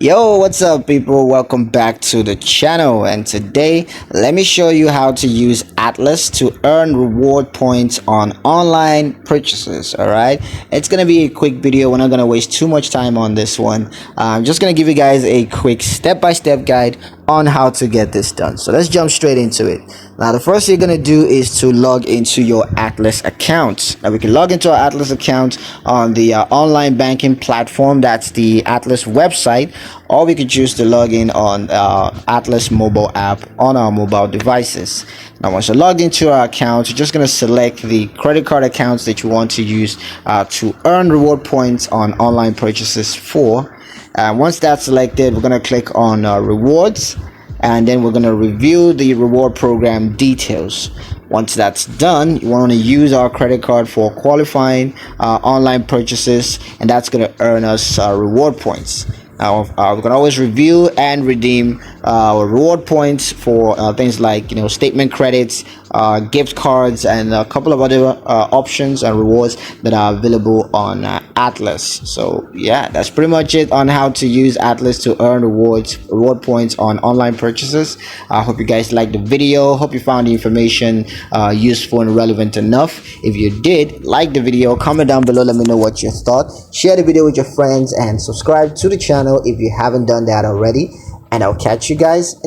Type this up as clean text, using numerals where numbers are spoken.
Yo, what's up people? Welcome back to the channel, and today let me show you how to use Atlas to earn reward points on online purchases. All right, it's gonna be a quick video. We're not gonna waste too much time on this one. I'm just gonna give you guys a quick step-by-step guide on how to get this done. So let's jump straight into it. Now the first thing you're gonna do is to log into your Atlas account. Now we can log into our Atlas account on the online banking platform. That's the Atlas website, or we could choose to log in on Atlas mobile app on our mobile devices. Now once you're logged into our account, you're just going to select the credit card accounts that you want to use to earn reward points on online purchases for. Once that's selected, we're going to click on rewards, and then we're going to review the reward program details. Once that's done, you want to use our credit card for qualifying online purchases, and that's going to earn us reward points. Now we can always review and redeem reward points for things like statement credits, gift cards, and a couple of other options and rewards that are available on Atlas. So yeah, that's pretty much it on how to use Atlas to earn reward points on online purchases. I hope you guys liked the video. Hope you found the information useful and relevant enough. If you did, like the video, comment down below, let me know what you thought. Share the video with your friends and subscribe to the channel if you haven't done that already, and I'll catch you guys